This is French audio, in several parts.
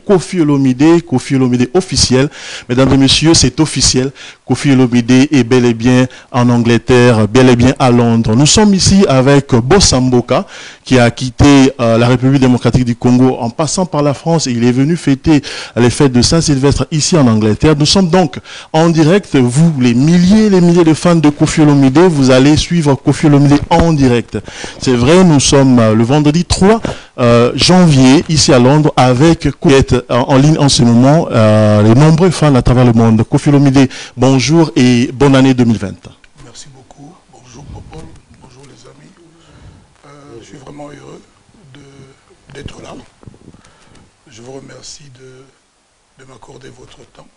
Koffi Olomide officiel. Mesdames et messieurs, c'est officiel. Koffi Olomide est bel et bien en Angleterre, bel et bien à Londres. Nous sommes ici avec Bossa Mboka, qui a quitté la République démocratique du Congo en passant par la France et il est venu fêter les fêtes de Saint-Sylvestre ici en Angleterre. Nous sommes donc en direct. Vous, les milliers de fans de Koffi Olomide, vous allez suivre Koffi Olomide en direct. C'est vrai, nous sommes le vendredi 3 janvier ici à Londres avec qui est en ligne en ce moment les nombreux fans à travers le monde. Koffi Olomide, bonjour et bonne année 2020. Merci beaucoup. Bonjour Popol, bonjour les amis. Je suis vraiment heureux d'être là. Je vous remercie de m'accorder votre temps.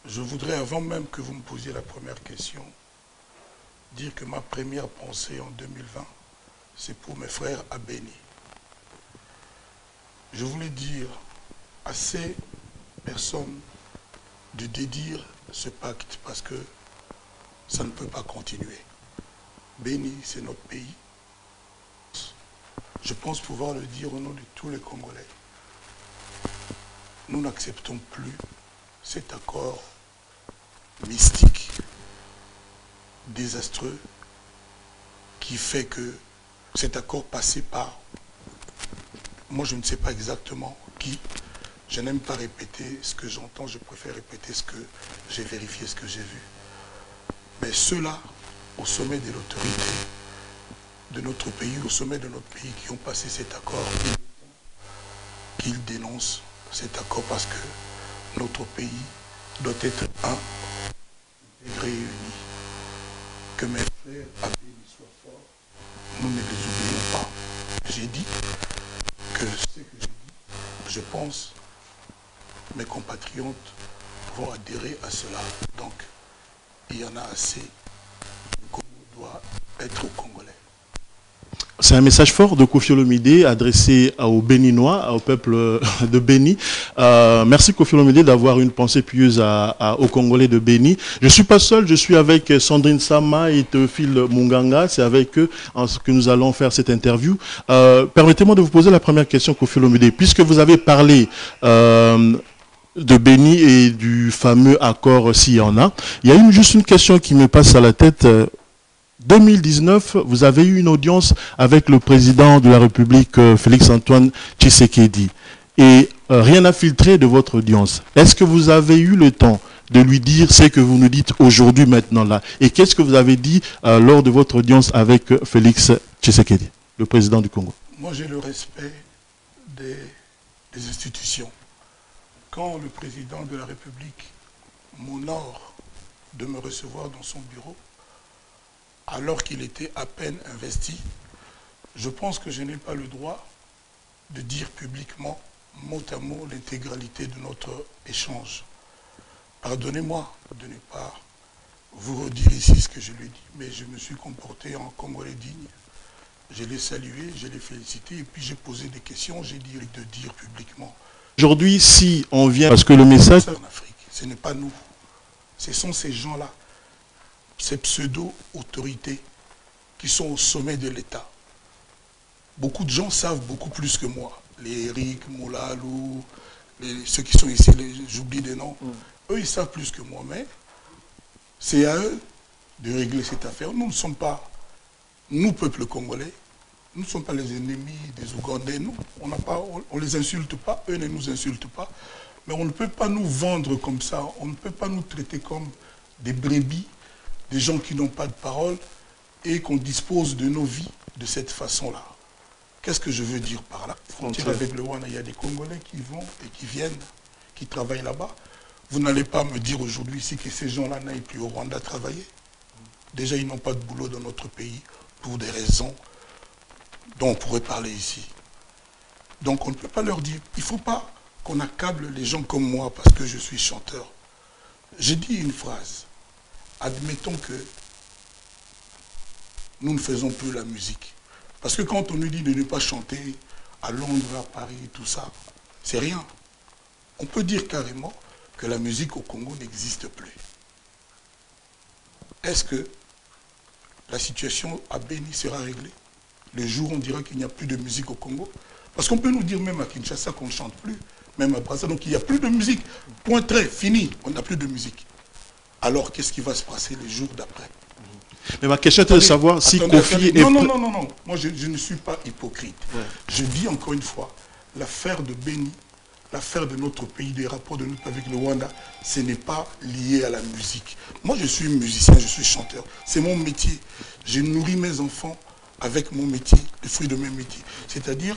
Je voudrais, avant même que vous me posiez la première question, dire que ma première pensée en 2020, c'est pour mes frères à Béni. Je voulais dire à ces personnes de dédire ce pacte parce que ça ne peut pas continuer. Béni, c'est notre pays. Je pense pouvoir le dire au nom de tous les Congolais. Nous n'acceptons plus cet accord mystique, désastreux, qui fait que cet accord passé par, moi je ne sais pas exactement qui, je n'aime pas répéter ce que j'entends, je préfère répéter ce que j'ai vérifié, ce que j'ai vu. Mais ceux-là, au sommet de l'autorité de notre pays, au sommet de notre pays, qui ont passé cet accord, qu'ils dénoncent cet accord parce que notre pays doit être un, réuni. Que mes frères à Béni soient forts, nous ne les oublions pas. J'ai dit que ce que j'ai dit, je pense, mes compatriotes vont adhérer à cela. Donc, il y en a assez. Le Congo doit être au Congolais. C'est un message fort de Koffi Olomide adressé aux Béninois, au peuple de Béni. Merci Koffi Olomide d'avoir une pensée pieuse aux Congolais de Béni. Je ne suis pas seul, je suis avec Sandrine Sama et Théophile Munganga. C'est avec eux que nous allons faire cette interview. Permettez-moi de vous poser la première question, Koffi Olomide. Puisque vous avez parlé de Béni et du fameux accord s'il y en a, il y a juste une question qui me passe à la tête. 2019, vous avez eu une audience avec le président de la République, Félix-Antoine Tshisekedi. Et rien n'a filtré de votre audience. Est-ce que vous avez eu le temps de lui dire ce que vous nous dites aujourd'hui, maintenant, là? Et qu'est-ce que vous avez dit lors de votre audience avec Félix Tshisekedi, le président du Congo? Moi, j'ai le respect des institutions. Quand le président de la République m'honore de me recevoir dans son bureau, alors qu'il était à peine investi, je pense que je n'ai pas le droit de dire publiquement, mot à mot, l'intégralité de notre échange. Pardonnez-moi de ne pas vous redire ici ce que je lui ai dit, mais je me suis comporté en Congolais digne. Je l'ai salué, je l'ai félicité, et puis j'ai posé des questions, j'ai dit de dire publiquement. Aujourd'hui, si on vient, parce que le message... En Afrique, ce n'est pas nous, ce sont ces gens-là, ces pseudo-autorités qui sont au sommet de l'État. Beaucoup de gens savent beaucoup plus que moi. Les Eric, Moulalou, ceux qui sont ici, j'oublie des noms. Eux, ils savent plus que moi, mais c'est à eux de régler cette affaire. Nous ne sommes pas, nous, peuple congolais, nous ne sommes pas les ennemis des Ougandais. Nous, on ne les insulte pas, eux ne nous insultent pas. Mais on ne peut pas nous vendre comme ça, on ne peut pas nous traiter comme des brebis, des gens qui n'ont pas de parole et qu'on dispose de nos vies de cette façon-là. Qu'est-ce que je veux dire par là? Frontière avec le Rwanda, il y a des Congolais qui vont et qui viennent, qui travaillent là-bas. Vous n'allez pas me dire aujourd'hui ici que ces gens-là n'aillent plus au Rwanda travailler. Déjà, ils n'ont pas de boulot dans notre pays pour des raisons dont on pourrait parler ici. Donc on ne peut pas leur dire, il ne faut pas qu'on accable les gens comme moi parce que je suis chanteur. J'ai dit une phrase. Admettons que nous ne faisons plus la musique. Parce que quand on nous dit de ne pas chanter à Londres, à Paris, tout ça, c'est rien. On peut dire carrément que la musique au Congo n'existe plus. Est-ce que la situation à Béni sera réglée? Le jour où on dira qu'il n'y a plus de musique au Congo? Parce qu'on peut nous dire même à Kinshasa qu'on ne chante plus. même à Brazzaville. Donc il n'y a plus de musique. Point très, fini, on n'a plus de musique. Alors qu'est-ce qui va se passer les jours d'après? Mais ma question était de savoir si Kofi est... Non, moi je ne suis pas hypocrite. Ouais. Je dis encore une fois, l'affaire de Béni, l'affaire de notre pays, des rapports de notre pays avec le Rwanda, ce n'est pas lié à la musique. Moi je suis musicien, je suis chanteur. C'est mon métier. Je nourris mes enfants avec mon métier, le fruit de mes métiers. C'est-à-dire,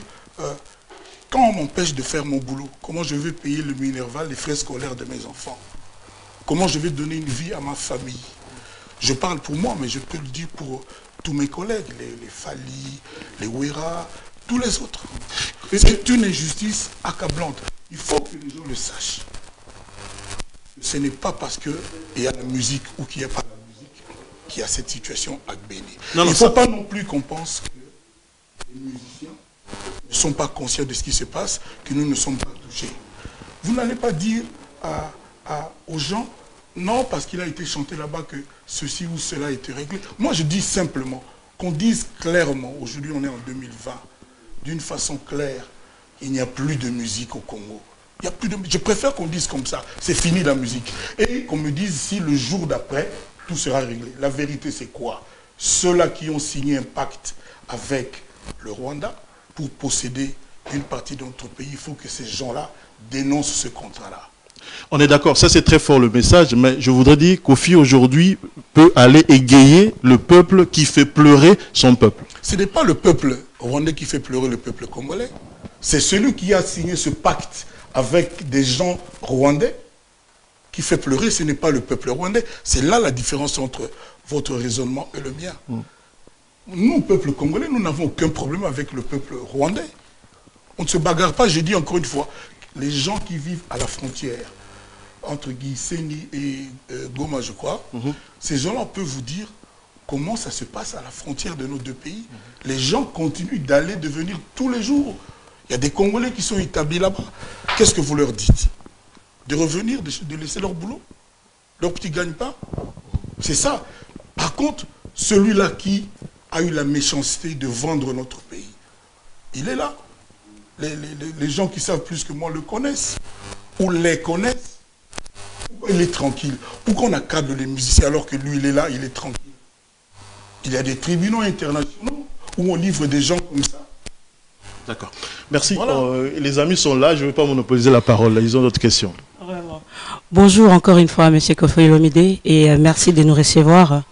quand on m'empêche de faire mon boulot, comment je vais payer le Minerval, les frais scolaires de mes enfants? Comment je vais donner une vie à ma famille? Je parle pour moi, mais je peux le dire pour tous mes collègues, les Fali, les Ouera, tous les autres. C'est une injustice accablante. Il faut que les gens le sachent. Ce n'est pas parce qu'il y a la musique ou qu'il n'y a pas la musique qu'il y a cette situation à Béni. Il ne faut pas non plus qu'on pense que les musiciens ne sont pas conscients de ce qui se passe, que nous ne sommes pas touchés. Vous n'allez pas dire aux gens, non, parce qu'il a été chanté là-bas que ceci ou cela a été réglé. Moi, je dis simplement qu'on dise clairement, aujourd'hui on est en 2020, d'une façon claire, il n'y a plus de musique au Congo. Il y a plus de... Je préfère qu'on dise comme ça, c'est fini la musique. Et qu'on me dise si le jour d'après, tout sera réglé. La vérité, c'est quoi? Ceux-là qui ont signé un pacte avec le Rwanda pour posséder une partie de notre pays, il faut que ces gens-là dénoncent ce contrat-là. On est d'accord, ça c'est très fort le message, mais je voudrais dire qu'Kofi aujourd'hui peut aller égayer le peuple qui fait pleurer son peuple. Ce n'est pas le peuple rwandais qui fait pleurer le peuple congolais. C'est celui qui a signé ce pacte avec des gens rwandais qui fait pleurer, ce n'est pas le peuple rwandais. C'est là la différence entre votre raisonnement et le mien. Nous, peuple congolais, nous n'avons aucun problème avec le peuple rwandais. On ne se bagarre pas, je dis encore une fois, les gens qui vivent à la frontière, entre Gisenyi et Goma, je crois, ces gens-là peuvent vous dire comment ça se passe à la frontière de nos deux pays. Les gens continuent d'aller, de venir tous les jours. Il y a des Congolais qui sont établis là-bas. Qu'est-ce que vous leur dites? De revenir, de laisser leur boulot? Leur petit gagne-pain? C'est ça. Par contre, celui-là qui a eu la méchanceté de vendre notre pays, il est là. Les gens qui savent plus que moi le connaissent, ou les connaissent. Pourquoi il est tranquille? Pourquoi on accable les musiciens alors que lui, il est là, il est tranquille? Il y a des tribunaux internationaux où on livre des gens comme ça. D'accord. Merci. Voilà. Les amis sont là, je ne vais pas monopoliser la parole. Ils ont d'autres questions. Vraiment. Bonjour encore une fois, M. Kofi Olomide, et merci de nous recevoir.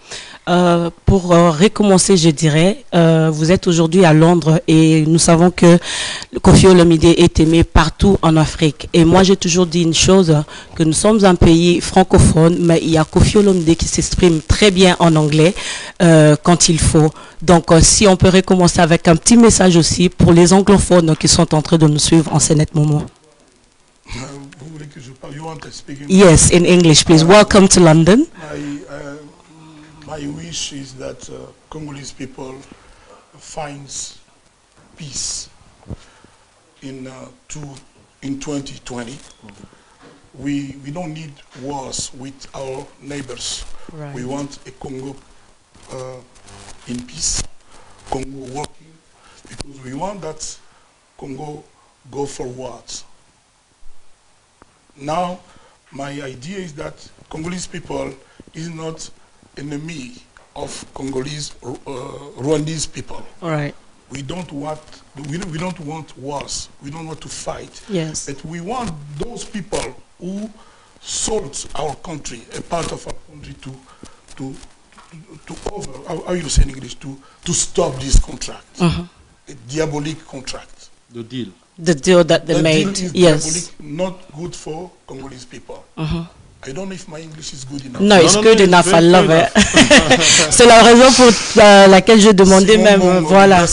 Pour recommencer, je dirais, vous êtes aujourd'hui à Londres et nous savons que Kofi Olomide est aimé partout en Afrique. Et moi, j'ai toujours dit une chose, que nous sommes un pays francophone, mais il y a Kofi Olomide qui s'exprime très bien en anglais quand il faut. Donc, si on peut recommencer avec un petit message aussi pour les anglophones qui sont en train de nous suivre en ce net moment. Vous voulez que je parle? You want to speak English? Yes, in English, please. Welcome to London. My wish is that Congolese people finds peace in 2020. We don't need wars with our neighbors. Right. We want a Congo in peace, Congo working, because we want that Congo go forward. Now, my idea is that Congolese people is not enemy of Congolese, Rwandese people. All right. We don't want wars. We don't want to fight. Yes. But we want those people who sold our country, a part of our country, how you say in English, to stop this contract, a diabolic contract. The deal. The deal that they made. Deal is yes. Diabolic, not good for Congolese people. I don't know if my English is good enough. No, it's good enough. I love it. C'est la raison pour laquelle je demandais même. Voilà.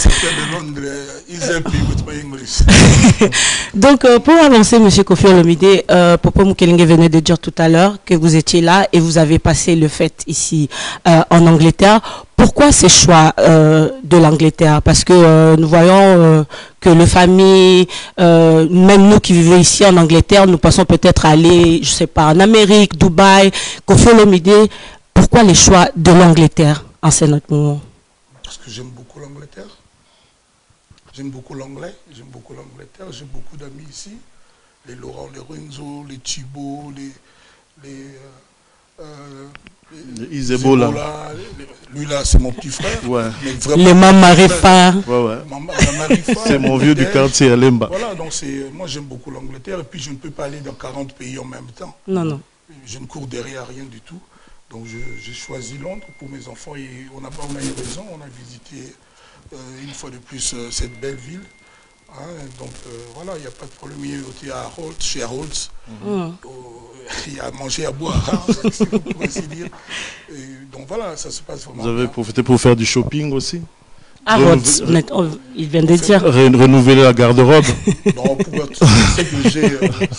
Donc, pour avancer, M. Kofi Olomide, Popo Mukelenge venait de dire tout à l'heure que vous étiez là et vous avez passé le fait ici en Angleterre. Pourquoi ces choix de l'Angleterre? Parce que nous voyons que les familles, même nous qui vivons ici en Angleterre, nous pensons peut-être aller, je ne sais pas, en Amérique, Dubaï, Kofi Olomide. Pourquoi les choix de l'Angleterre en ce moment? Parce que j'aime beaucoup l'Angleterre. J'aime beaucoup l'anglais, j'aime beaucoup l'Angleterre, j'ai beaucoup d'amis ici. les Laurent, les Renzo, les Thibault, les Isebola. Lui là, c'est mon petit frère. Ouais. Mais vraiment, Les Mamarifa. Ouais. Mamarifa, C'est mon vieux du quartier à Lemba. Voilà, donc moi j'aime beaucoup l'Angleterre et puis je ne peux pas aller dans 40 pays en même temps. Non, non. Je ne cours derrière rien du tout. Donc j'ai choisi Londres pour mes enfants et on a eu raison, on a visité une fois de plus cette belle ville. Hein, donc voilà, il n'y a pas de problème. Il y a été à Harrods, chez Harrods. Il y a à manger, à boire, hein, si vous pouvez ainsi dire. Et donc voilà, ça se passe vraiment. Vous avez bien. profité pour faire du shopping aussi? Harrods, il vient de dire. Renouveler la garde-robe. Non, ce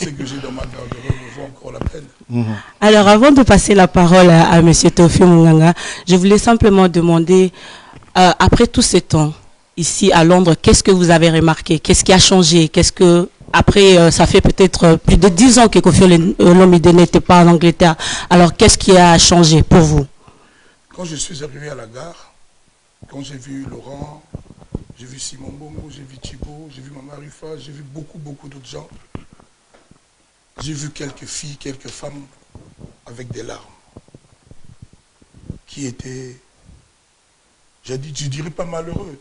que j'ai dans ma garde-robe vaut encore la peine. Alors, avant de passer la parole à M. Théophile Munganga, je voulais simplement demander, après tout ce temps, ici à Londres, qu'est-ce que vous avez remarqué? Qu'est-ce qui a changé? Après, ça fait peut-être plus de 10 ans que Kofi Olomide n'était pas en Angleterre. Alors, qu'est-ce qui a changé pour vous? Quand je suis arrivé à la gare, quand j'ai vu Laurent, j'ai vu Simon Bongo, j'ai vu Thibault, j'ai vu Mamarifa, j'ai vu beaucoup d'autres gens. J'ai vu quelques filles, quelques femmes avec des larmes qui étaient, je dirais pas malheureux,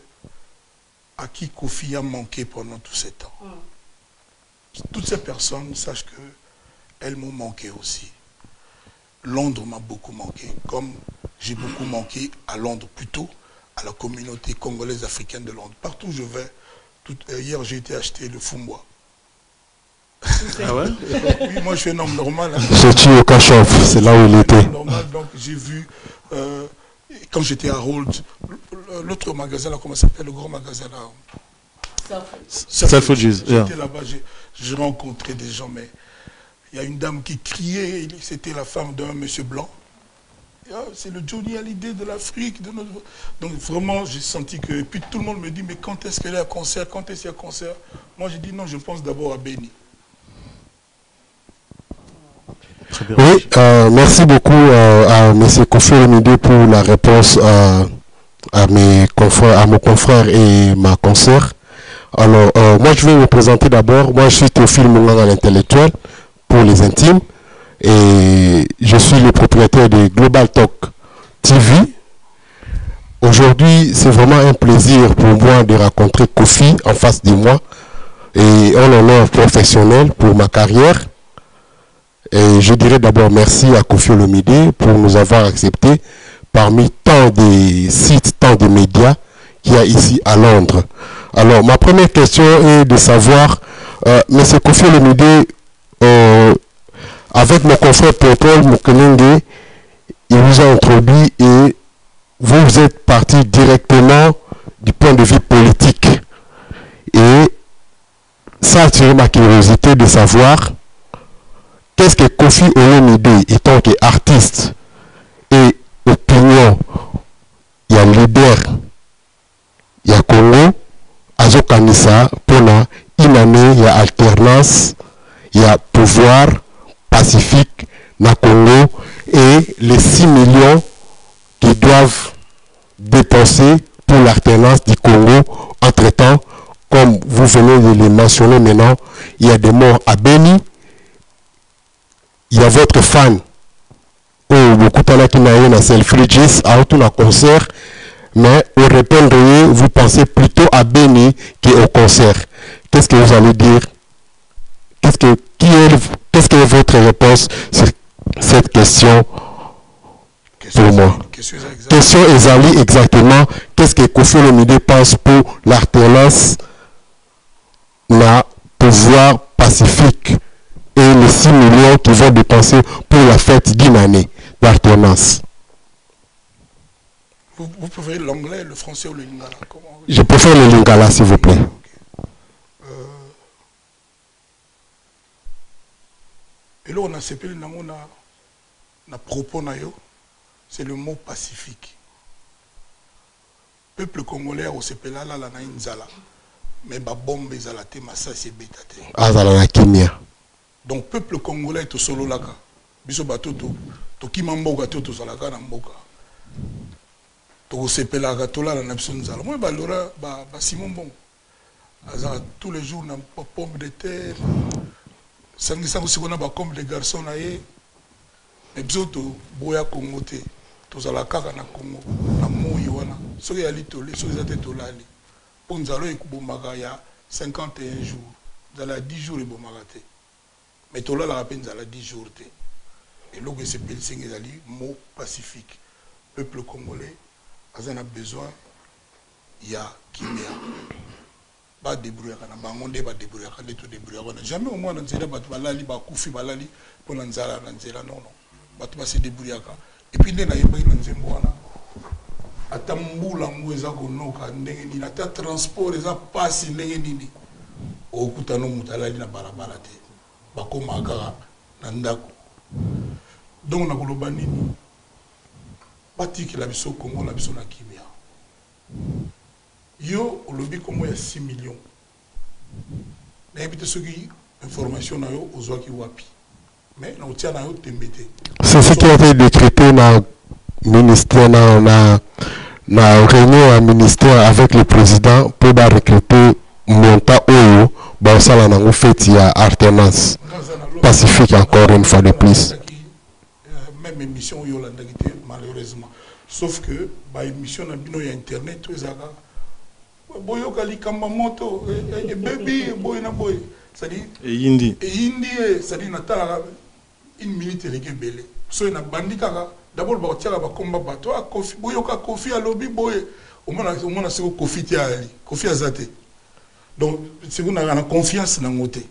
à qui Kofi a manqué pendant tout ce temps. Toutes ces personnes sachent qu'elles m'ont manqué aussi. Londres m'a beaucoup manqué, comme j'ai beaucoup manqué à Londres, plutôt à la communauté congolaise africaine de Londres. Partout où je vais, hier j'ai été acheter le Fumbois. Ah ouais? Oui, moi je suis un homme normal. Hein. Je suis au Cachov, c'est là où il était. Normal, donc j'ai vu, quand j'étais à Holt, l'autre magasin là, comment ça s'appelle, le grand magasin là? Selfridges. J'étais là-bas, j'ai rencontré des gens, mais il y a une dame qui criait, c'était la femme d'un monsieur blanc. C'est le Johnny Hallyday de l'Afrique. Donc vraiment, j'ai senti que... Et puis tout le monde me dit, mais quand est-ce qu'elle est à concert? Quand est-ce qu'il y a concert? Moi, j'ai dit, non, je pense d'abord à Béni. Oui, merci beaucoup à M. Kofi Olomide pour la réponse à mon confrère et ma consoeur. Alors, moi, je vais me présenter d'abord. Moi, je suis Théophile Munganga, l'intellectuel, pour les intimes. Et je suis le propriétaire de Global Talk TV. Aujourd'hui, c'est vraiment un plaisir pour moi de rencontrer Kofi en face de moi. Et en honneur professionnel pour ma carrière. Et je dirais d'abord merci à Kofi Olomide pour nous avoir acceptés parmi tant de sites, tant de médias qu'il y a ici à Londres. Alors, ma première question est de savoir, M. Kofi Olomide, avec mon confrère Paul Mukenenge, il vous a introduit et vous êtes parti directement du point de vue politique. Et ça a attiré ma curiosité de savoir qu'est-ce que Kofi Olomide, étant qu'artiste et opinion, il y a leader, il y a Congo, Azokanisa, Pona, une année, il y a alternance, il y a pouvoir pacifique, na Congo, et les 6 millions qui doivent dépenser pour l'alternance du Congo. Entre-temps, comme vous venez de le mentionner maintenant, il y a des morts à Béni. Il y a votre fan, beaucoup de qui n'a eu un Selfridges, à un concert, mais au répondrier, vous pensez plutôt à Béni qu'au concert. Qu'est-ce que vous allez dire? Qu'est-ce que est votre réponse sur cette question pour moi? Question Ezali exactement. Qu'est-ce que Kofi Olomide pense pour l'alternance na pouvoir pacifique et les 6 millions qui vont dépenser pour la fête d'une année d'alternance? Vous préférez l'anglais, le français ou le lingala? Je préfère le lingala, s'il vous plaît. Et là, on a sepelé na propos na yo, c'est le mot pacifique. Peuple congolais au sepela là na inzala, mais ba bombe ezala te massa c'est bétate. Azala na kimia. Donc peuple congolais to solo laka, biso batoto to kimamboka to salaka na mboka. To sepela ka to la na biso nzala. Moi ba lora ba Simon Bongo. Azala tous les jours na pomme de terre. sangisa aussi on a comme les garçons là et bisoto boya Congo te tozala kaka na Congo na moyi wana soki ali tolé soki zate tolali pour nzalo ekubomaka ya 51 jours nzala 10 jours ebomaka te mais tolala pe nzala 10 jours te et loko esepeli sengi ezali mot pacifique peuple congolais a besoin ya kimia ba débrouiller kana bango nde ba débrouiller kana tout débrouiller kana jamais au moins nzela batu balali ba kufi balali pour nzala na nzela non batu ba se débrouiller ka et puis nde na yebaki na nzembo wana ata mbula ngo eza konoka ndenge nini ata transport eza pasi ndenge nini okutano mutalali na balabala te bakoma kaka na ndako donc na koloba nini batikela biso Congo na biso na kimia yo olobi Congo ya 6 millions na ebite soki information na yo ozwaki wapi mais na otia na yo tembete c'est ce qui a été décrété dans ministère na réunion à ministère avec le président pour recruter montant oyo ba sala na fête ya alternance pacifique encore une fois de plus. Même émission Yolanda qui malheureusement sauf que ba émission na bino ya internet tout ezaka boyo kali kamba moto et baby boy na boy ça dit et indi ça dit natala une minute les belé so na bandika d'abord ba tiala ba komba bato a kofi boyo ka kofi a lobby boy au moins c'est kofi ti ali kofi azate donc c'est qu'on a confiance na ngoté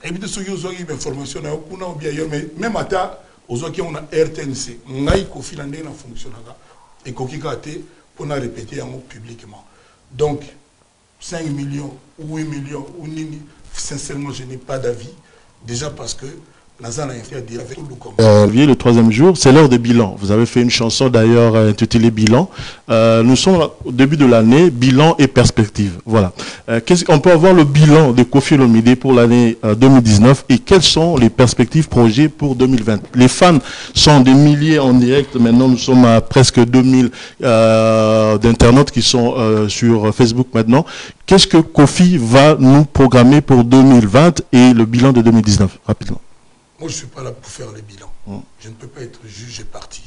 et puis ceux qui ont une information na kuna ou bien mais même ata aux qui on a RTNC ngai kofi la ndena fonctionnera et kokika te pour na répéter en publiquement donc 5 millions ou 8 millions ou nini sincèrement je n'ai pas d'avis déjà parce que le troisième jour, c'est l'heure des bilans. Vous avez fait une chanson d'ailleurs intitulée Bilan. Nous sommes au début de l'année, bilan et perspective. Voilà. On peut avoir le bilan de Koffi Olomide pour l'année 2019 et quelles sont les perspectives projets pour 2020. Les fans sont des milliers en direct. Maintenant, nous sommes à presque 2000 d'internautes qui sont sur Facebook maintenant. Qu'est-ce que Koffi va nous programmer pour 2020 et le bilan de 2019 rapidement? Moi, je ne suis pas là pour faire les bilans. Je ne peux pas être juge et parti.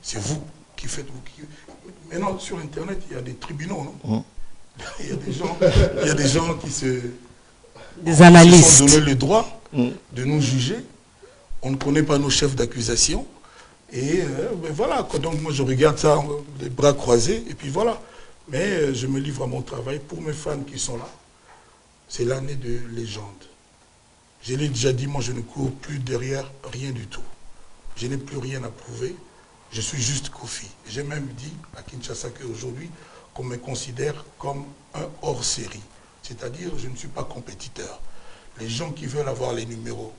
C'est vous qui faites. Maintenant, sur Internet, il y a des tribunaux, non il y a des gens qui se... Des analystes. Qui se sont donné le droit de nous juger. On ne connaît pas nos chefs d'accusation. Et ben voilà, donc moi, je regarde ça, les bras croisés, et puis voilà. Mais je me livre à mon travail. Pour mes fans qui sont là, c'est l'année de légende. Je l'ai déjà dit, moi je ne cours plus derrière rien du tout. Je n'ai plus rien à prouver. Je suis juste Koffi. J'ai même dit à Kinshasa qu'aujourd'hui, qu'on me considère comme un hors-série. C'est-à-dire, je ne suis pas compétiteur. Les gens qui veulent avoir les numéros,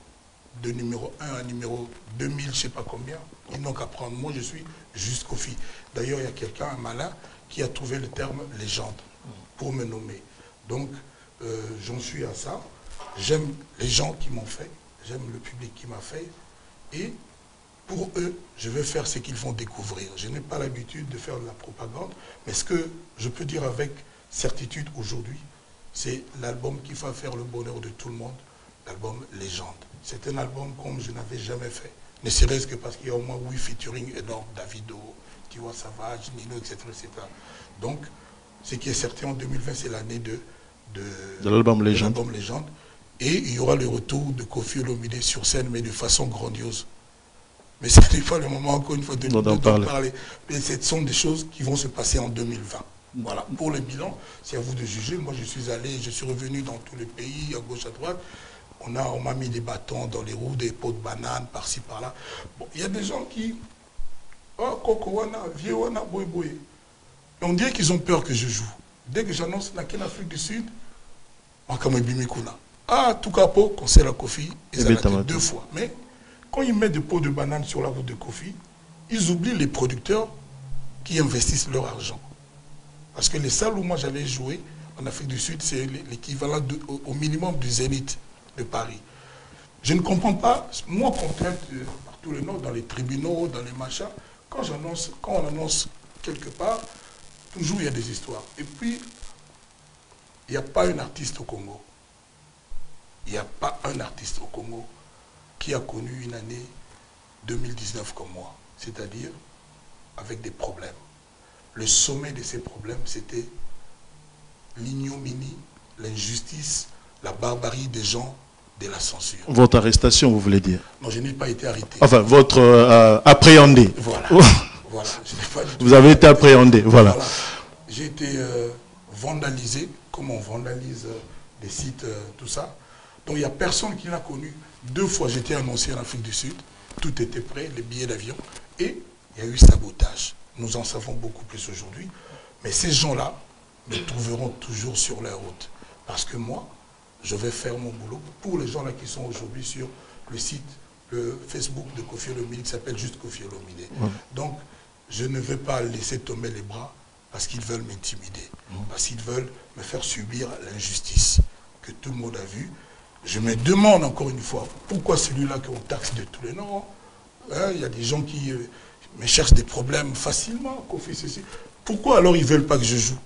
de numéro 1 à numéro 2000, je ne sais pas combien, ils n'ont qu'à prendre. Moi, je suis juste Koffi. D'ailleurs, il y a quelqu'un, un malin, qui a trouvé le terme légende pour me nommer. Donc, j'en suis à ça. J'aime les gens qui m'ont fait, j'aime le public qui m'a fait, et pour eux, je vais faire ce qu'ils vont découvrir. Je n'ai pas l'habitude de faire de la propagande, mais ce que je peux dire avec certitude aujourd'hui, c'est l'album qui va faire le bonheur de tout le monde, l'album Légende. C'est un album comme je n'avais jamais fait, ne serait-ce que parce qu'il y a au moins 8 featuring énormes, Davido, Tiwa Savage, Nino, etc., etc. Donc, ce qui est certain en 2020, c'est l'année de l'album Légende. Et il y aura le retour de Koffi Olomide sur scène, mais de façon grandiose. Mais ce n'est pas le moment, encore une fois, de parler. Mais ce sont des choses qui vont se passer en 2020. Voilà. Pour le bilan, c'est à vous de juger. Moi, je suis revenu dans tous les pays, à gauche, à droite. On m'a mis des bâtons dans les roues, des pots de bananes, par-ci, par-là. Bon, il y a des gens qui... Oh, Kokowana, Viewana, Boy Boy. On dirait qu'ils ont peur que je joue. Dès que j'annonce la Afrique du Sud, Makamebimikuna. Ah, tout capot, concert à Koffi, ils ont 2 fois. Mais quand ils mettent des pots de bananes sur la route de Koffi, ils oublient les producteurs qui investissent leur argent. Parce que les salles où moi j'avais joué en Afrique du Sud, c'est l'équivalent au minimum du Zénith de Paris. Je ne comprends pas, moi, contrainte par tous les noms, dans les tribunaux, dans les machins, quand on annonce quelque part, toujours il y a des histoires. Et puis, il n'y a pas un artiste au Congo. il n'y a pas un artiste au Congo qui a connu une année 2019 comme moi, c'est-à-dire avec des problèmes. Le sommet de ces problèmes, c'était l'ignominie, l'injustice, la barbarie des gens, de la censure. Votre arrestation, vous voulez dire? Non, je n'ai pas été arrêté. Enfin, votre appréhendé. Voilà. Voilà. Vous avez été appréhendé, voilà. J'ai été vandalisé, comme on vandalise des sites, tout ça. Donc il n'y a personne qui l'a connu. 2 fois, j'étais annoncé en Afrique du Sud. Tout était prêt, les billets d'avion. Et il y a eu sabotage. Nous en savons beaucoup plus aujourd'hui. Mais ces gens-là me trouveront toujours sur leur route. Parce que moi, je vais faire mon boulot pour les gens là qui sont aujourd'hui sur le site, le Facebook de Koffi Olomide qui s'appelle juste Koffi Olomide. Ouais. Donc, je ne vais pas laisser tomber les bras parce qu'ils veulent m'intimider, parce qu'ils veulent me faire subir l'injustice que tout le monde a vue. Je me demande encore une fois, pourquoi celui-là qu'on taxe de tous les noms, hein, y a des gens qui me cherchent des problèmes facilement, Koffi, ceci. Pourquoi alors ils ne veulent pas que je joue?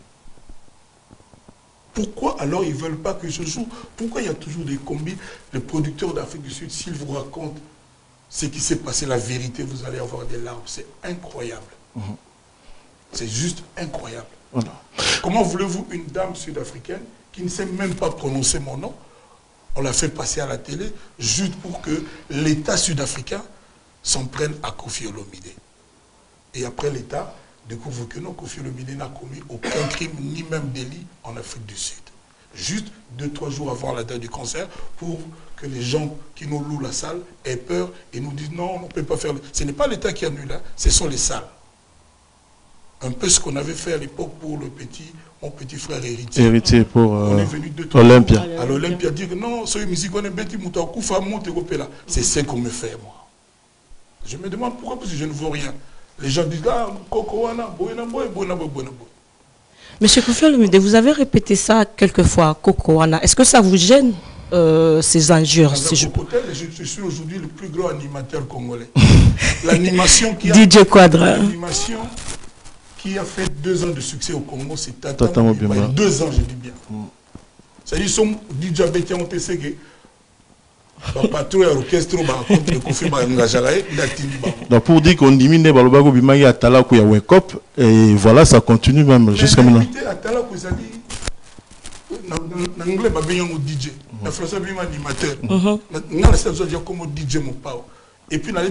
Pourquoi alors ils ne veulent pas que je joue? Pourquoi il y a toujours des combis? Les producteurs d'Afrique du Sud, s'ils vous racontent ce qui s'est passé, la vérité, vous allez avoir des larmes. C'est incroyable. C'est juste incroyable. Voilà. Comment voulez-vous une dame sud-africaine qui ne sait même pas prononcer mon nom? On l'a fait passer à la télé juste pour que l'État sud-africain s'en prenne à Koffi Olomide. Et après l'État découvre que non, Koffi Olomide n'a commis aucun crime, ni même délit en Afrique du Sud. Juste 2-3 jours avant la date du concert, pour que les gens qui nous louent la salle aient peur et nous disent non, on ne peut pas faire... Ce n'est pas l'État qui annule, hein, ce sont les salles. Un peu ce qu'on avait fait à l'époque pour mon petit frère héritier. Héritier pour on est venu 2-3 Olympia. jours à l'Olympia dire que non, ce musique on est bêti, c'est ce qu'on me fait, moi. Je me demande pourquoi, parce que je ne vois rien. Les gens disent ah, Kokowana, Boyana Boy, Boyana Boy, Boyana Boy. Monsieur Koffi Olomide, vous avez répété ça quelques fois, Kokowana. Est-ce que ça vous gêne, ces injures si je suis aujourd'hui le plus grand animateur congolais. L'animation qui a... DJ Quadra. L'animation qui a fait 2 ans de succès au Congo, c'est Tata Mobimba. 2 ans, je dis bien. C'est-à-dire, son DJ Bétian Otesege, patrouille à l'orchestre, donc pour dire qu'on diminue Balobago Bimagi à Talakou, il y a Wake Up, et voilà, ça continue même jusqu'à maintenant. À Talakou, ça dit, en anglais, il y a un DJ, en français, il y a un animateur. Il y a un DJ, mon pao. Et puis, il y a un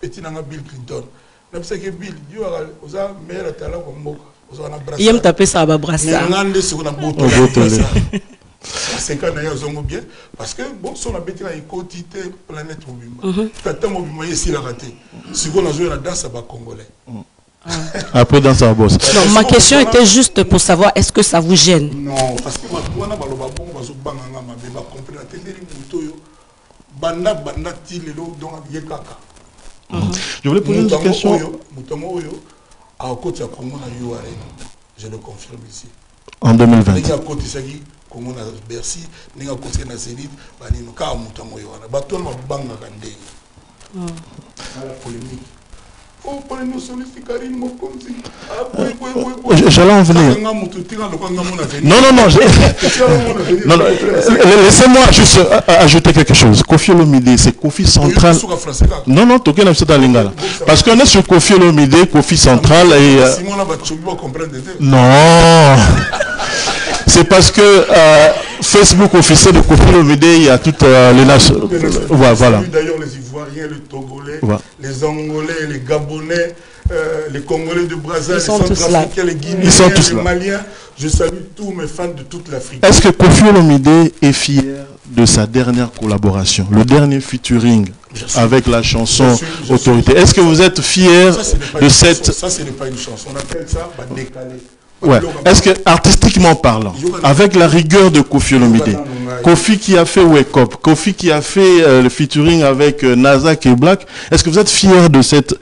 petit Bill Clinton. Il y a un Bill, il y a un meilleur à Talakou, il y a un tapé ça à Brassa. C'est quand même bien parce que bon, si on a bêté la quotité planète Mobimba, Tata Mobimba ici l'a raté. Si on a joué la danse, ça va congolais. Après dans sa bosse. Non, ma question était juste pour savoir est-ce que ça vous gêne? Non, parce que moi, on a baloba bon, on va banganga ma bébé comprendre la télé mutoyo. Banda tilelo donc yekaka. Je voulais poser une question. Mutomo oyo à côté de Congo na URL. Je le confirme ici. En 2020. Comme on a Bercy, nous avons continué à Zénith, nous avons monté la polémique. Oh, j'allais en venir. Non, laissez-moi juste ajouter quelque chose. Koffi Olomide, c'est Koffi Central. Non, parce qu'on est sur Koffi Olomide, Koffi Central et... Non. C'est parce que Facebook officiel de Koffi Olomide, il y a toutes les nations. Voilà. D'ailleurs, les Ivoiriens, les Togolais, les Angolais, les Gabonais, les Congolais de Brazzaville, les Centrafricains, les Guinéens, les Maliens. Je salue tous mes fans de toute l'Afrique. Est-ce que Koffi Olomide est fier de sa dernière collaboration, le dernier featuring avec la chanson Autorité? Est-ce que vous êtes fier de cette... Ça, ce n'est pas une chanson. On appelle ça décalé. Ouais. Est-ce que, artistiquement parlant, avec la rigueur de Koffi Olomide, Koffi qui a fait Wake Up, Koffi qui a fait le featuring avec Nazak et Black, est-ce que vous êtes fier de cette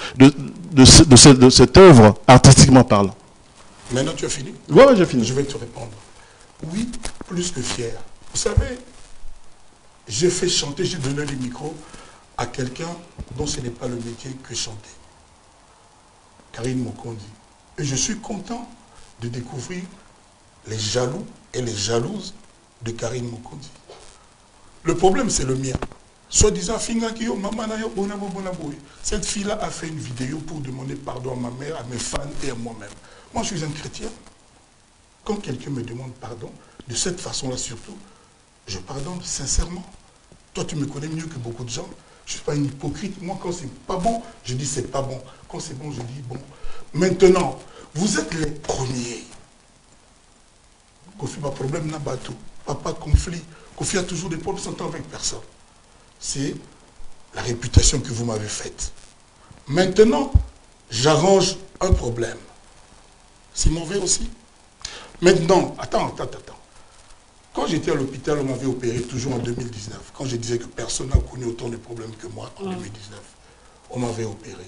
œuvre, artistiquement parlant? Maintenant, tu as fini? Oui, j'ai fini. Je vais te répondre. Oui, plus que fier. Vous savez, j'ai fait chanter, j'ai donné les micros à quelqu'un dont ce n'est pas le métier que chanter. Karine Mokondi. Et je suis content de découvrir les jaloux et les jalouses de Karine Mokondi. Le problème, c'est le mien. Soi-disant, cette fille-là a fait une vidéo pour demander pardon à ma mère, à mes fans et à moi-même. Moi, je suis un chrétien. Quand quelqu'un me demande pardon, de cette façon-là surtout, je pardonne sincèrement. Toi, tu me connais mieux que beaucoup de gens. Je ne suis pas un hypocrite. Moi, quand c'est pas bon, je dis c'est pas bon. Quand c'est bon, je dis bon. Maintenant, vous êtes les premiers. Kofi, pas problème, n'a pas tout. Papa, conflit. Kofi a toujours des problèmes, s'entend avec personne. C'est la réputation que vous m'avez faite. Maintenant, j'arrange un problème. C'est mauvais aussi. Maintenant, attends. Quand j'étais à l'hôpital, on m'avait opéré toujours en 2019. Quand je disais que personne n'a connu autant de problèmes que moi en 2019, on m'avait opéré.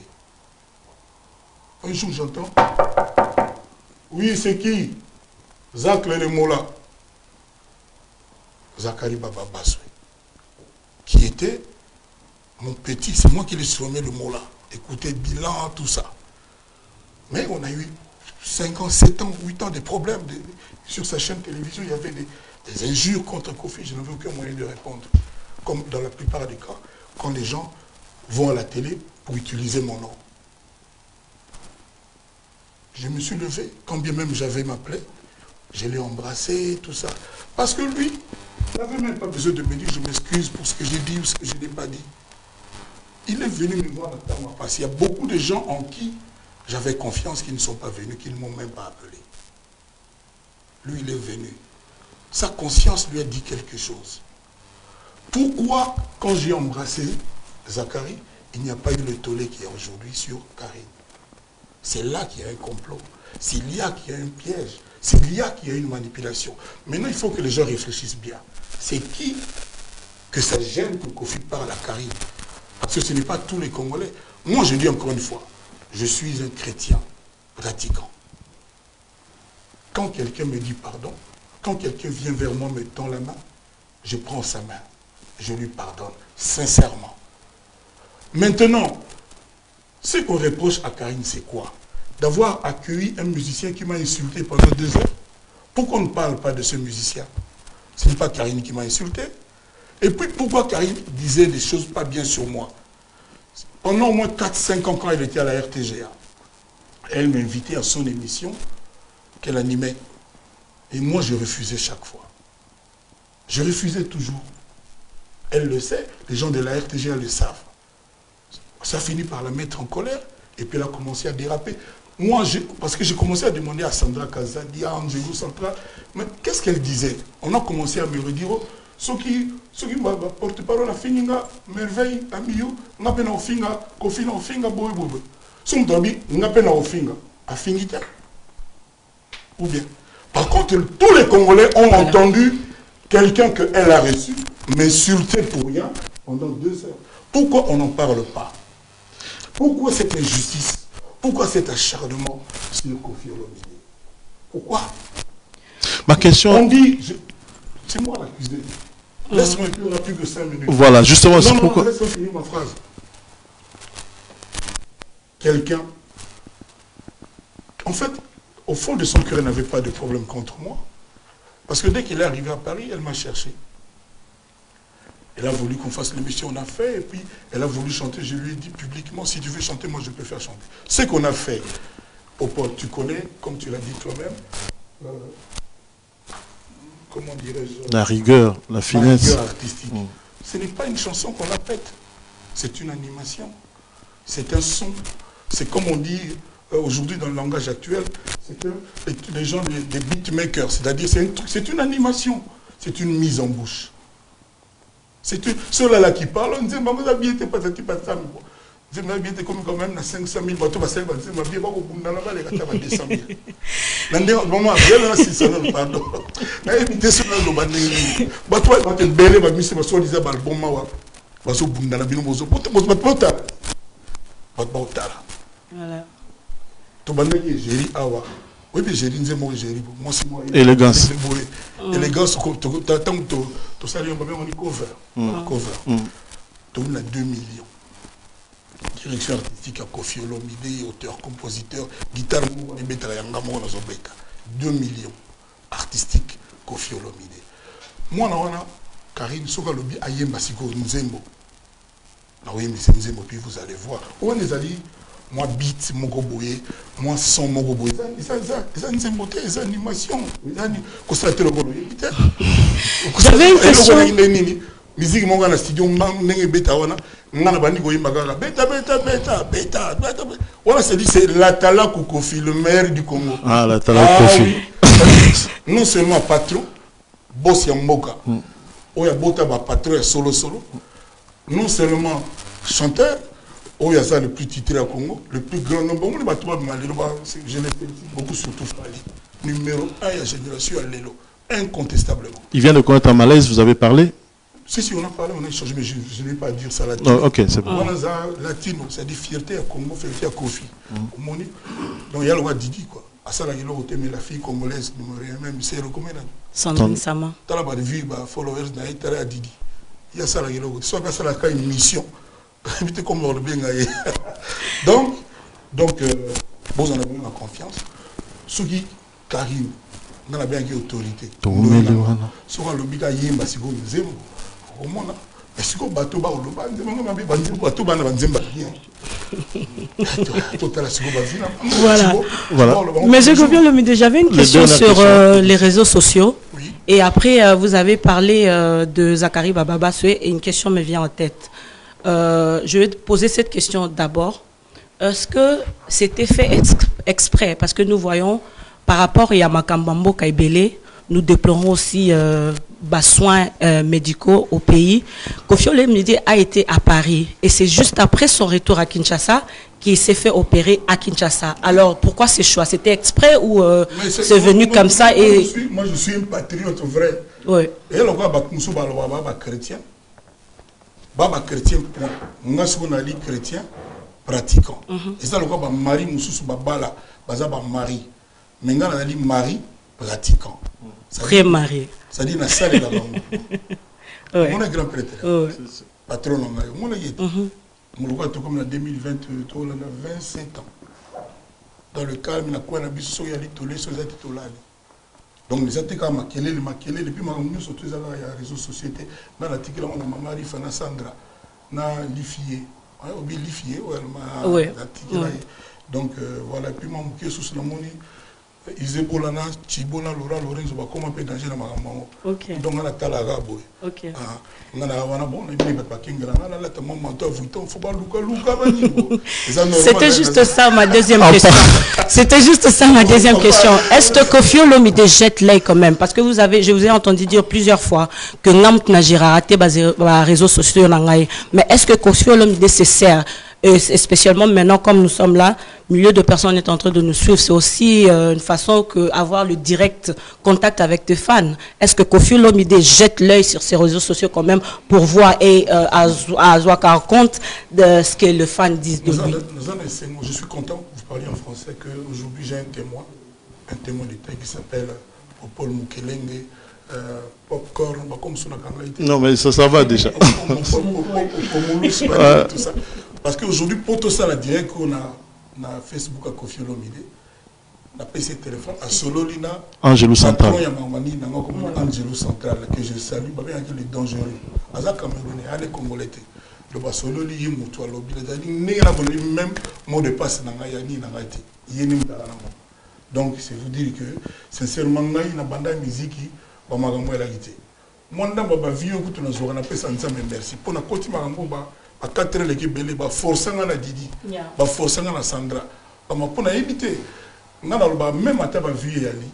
Un jour, j'entends. Oui, c'est qui? Zach Lemola. Zachary Baba Baswe. Qui était mon petit, c'est moi qui l'ai surnommé le mot là. Écoutez, bilan, tout ça. Mais on a eu 5 ans, 7 ans, 8 ans de problèmes. Sur sa chaîne télévision, il y avait des injures contre Kofi. Je n'avais aucun moyen de répondre. Comme dans la plupart des cas, quand les gens vont à la télé pour utiliser mon nom. Je me suis levé, quand bien même j'avais ma plaie, je l'ai embrassé, tout ça. Parce que lui, il n'avait même pas besoin de me dire je m'excuse pour ce que j'ai dit ou ce que je n'ai pas dit. Il est venu me voir dans ma passe. Il y a beaucoup de gens en qui j'avais confiance qui ne sont pas venus, qui ne m'ont même pas appelé. Lui, il est venu. Sa conscience lui a dit quelque chose. Pourquoi, quand j'ai embrassé Zachary, il n'y a pas eu le tollé qu'il y a aujourd'hui sur Karine? C'est là qu'il y a un complot. C'est là qu'il y a un piège. C'est là qu'il y a une manipulation. Maintenant, il faut que les gens réfléchissent bien. C'est qui que ça gêne que Kofi parle à Karine? Parce que ce n'est pas tous les Congolais. Moi, je dis encore une fois, je suis un chrétien pratiquant. Quand quelqu'un me dit pardon, quand quelqu'un vient vers moi, me tend la main, je prends sa main. Je lui pardonne, sincèrement. Maintenant, ce qu'on reproche à Karine, c'est quoi? D'avoir accueilli un musicien qui m'a insulté pendant 2 heures. Pourquoi on ne parle pas de ce musicien? Ce n'est pas Karine qui m'a insulté. Et puis pourquoi Karine disait des choses pas bien sur moi? Pendant au moins 4-5 ans, quand elle était à la RTGA, elle m'invitait à son émission qu'elle animait. Et moi, je refusais chaque fois. Je refusais toujours. Elle le sait, les gens de la RTGA le savent. Ça finit par la mettre en colère, et puis elle a commencé à déraper. Moi, parce que j'ai commencé à demander à Sandra Kazadi, à Angelo Central, mais qu'est-ce qu'elle disait? On a commencé à me redire, ceux qui porte-parole à Fininga, merveille, Amiyo, n'a pas na Finga, Kofina Finga, boy, boy. Son d'abi, n'a pas na Finga, à Fingita. Ou bien. Par contre, tous les Congolais ont entendu quelqu'un qu'elle a reçu m'insulter pour rien pendant 2 heures. Pourquoi on n'en parle pas? Pourquoi cette injustice? Pourquoi cet acharnement sur Kofi Olomide? Pourquoi? Ma question... On dit... C'est moi l'accusé. Laisse-moi, on n'a plus que 5 minutes. Voilà, justement, c'est pourquoi... Laisse-moi finir ma phrase. Quelqu'un... En fait, au fond de son cœur, elle n'avait pas de problème contre moi. Parce que dès qu'elle est arrivée à Paris, elle m'a cherché. Elle a voulu qu'on fasse l'émission, on a fait, et puis elle a voulu chanter. Je lui ai dit publiquement, si tu veux chanter, moi je peux faire chanter. Ce qu'on a fait, au port, tu connais, comme tu l'as dit toi-même, comment dirais-je? La rigueur, la finesse. La rigueur artistique. Ce n'est pas une chanson qu'on a faite. C'est une animation. C'est un son. C'est comme on dit aujourd'hui dans le langage actuel, c'est que les gens, des beatmakers, c'est-à-dire c'est une animation. C'est une mise en bouche. C'est ceux-là qui parlent, on dit, maman, bien été pas ça, je me bien comme quand même 500 000 bateaux, parce que je me bien au bout de la balle, il y a 200 000. Maman, bien là, 600 000, pardon. Mais évitez cela, le bandé. Bateau, il va te béler, va misser, va soit disant, bon, mawa. Va se bout de la bino, va se bout de la voilà. Tu bandé, j'ai dit, awa. Oui, mais j'ai dit, moi, c'est moi. Élégance. Élégance, tant que tu salues, on est cover. Tu as 2 millions. Direction artistique à Kofi Olomide, auteur, compositeur, guitare, 2 millions. Artistique, Kofi Olomide. Moi, on a Karine, soka lobi ayemba siko nzembo. Na oyembi c'est nzembo puis vous allez voir. On les ali moi beat moko boye, moi son moko boye. Ça nzembo te, ça animation. J'avais une question. Musique mon gars studio ndenge beta wana ngana bandi ko yimba kaka beta. Voilà c'est l'Atala Kofi, le maire du Congo. Ah l'Atala Kofi. Non seulement patron, boss ya mboka. Oya bota ba patron solo. Non seulement chanteur, oya ça le plus titré au Congo, le plus grand nombre on ba tuba malelo ba je l'ai fait beaucoup surtout Fali. Numéro 1 ya génération à Lelo, incontestablement. Il vient de connaître un malaise, vous avez parlé? Si, on a parlé, on a échangé, mais je ne vais pas dire ça là. Oh, ok, c'est bon. On a latino, c'est-à-dire fierté à Congo, fierté à Kofi. Donc il y a le roi Didi, quoi. À ça, il y a le la fille congolaise, même, c'est recommandé. Sandrine Sama. Tu as la vie, followers, tu as Didi. Il y a ça, il y a le soit que ça, il y a une mission. Comme on le bien. Donc, vous en avez la confiance. Ceux qui, Karine, on a bien une autorité. Soit le biga yemba, c'est comme zéro. Est-ce que bateau ba oloba bateau ba na banzemba bien. Voilà. Mais je reviens le midi. J'avais une question sur les réseaux sociaux. Oui. Et après vous avez parlé de Zachary Baba Soué et une question me vient en tête. Je vais te poser cette question d'abord. Est-ce que c'était fait exprès? Parce que nous voyons par rapport à Yamakambambo Kaibele, nous déplorons aussi soins médicaux au pays. Kofi Olomide a été à Paris et c'est juste après son retour à Kinshasa qu'il s'est fait opérer à Kinshasa. Alors pourquoi ce choix? C'était exprès ou c'est venu comme ça? Moi je suis un patriote vrai. Oui. Et là, on va chrétien. Baba chrétien, on a dit chrétien pratiquant. Et ça, le mari, mari. Mais on a dit mari pratiquant. Très marié. Ça dit na salle là. On est grand prêtre. Patron on a été. Mon local comme en 2020, on a 27 ans. Dans le calme, na quoi na biso ya litolé so za titolali. Donc les attaques à maquiller et puis ma nous surtout ça il y a réseaux sociétés dans l'article on a maman Rifana Sandra na lifié. Obi lifié ou elle m'a donc voilà puis mon qui sous la moni ils épaulent là Chibola Laura Lorenzo va comment peut danger la maman. Donc on a talaga boy. OK. Ah on a bon on est pas kinga là là tellement mentor vuiton faut pas luka bani. C'était juste ça ma deuxième question. C'était juste ça ma deuxième question. Est-ce que Kofi Olomide jette l'œil quand même parce que je vous ai entendu dire plusieurs fois que Ngamt Najira raté basé réseaux sociaux nangai mais est-ce que Kofi Olomide se sert et spécialement maintenant comme nous sommes là, milieu de personnes est en train de nous suivre, c'est aussi une façon que avoir le direct contact avec tes fans. Est-ce que Kofi Olomide jette l'œil sur ses réseaux sociaux quand même pour voir et à avoir compte de ce que les fans disent de lui? Je suis content, vous parlez en français, qu'aujourd'hui j'ai un témoin d'État qui s'appelle Paul Mukelenge. Popcorn, comme ça. Non, mais ça va déjà. Tout ça. Parce qu'aujourd'hui, pour tout ça, la direct qu'on a Facebook à Kofi Olomide, on a PC téléphone à Sololina. Angelo Central. Angelo Central, que je salue, il est dangereux. Aza Camerounais, allez Congolais. Le bas Sololi, il est moutou à l'objet. Il a même mot de passe dans la yani, dans la été. Il est donc, c'est vous dire que, sincèrement, il y a une musique qui ba magambo ya lagité moi ndamba ba vie ko tuna zora na pesa nzambe merci pona koti magambo ba 4 heures l'équipe belé ba forçanga na Didi ba forçanga na Sandra ba pona éviter ngana ba même ata ba vie ya li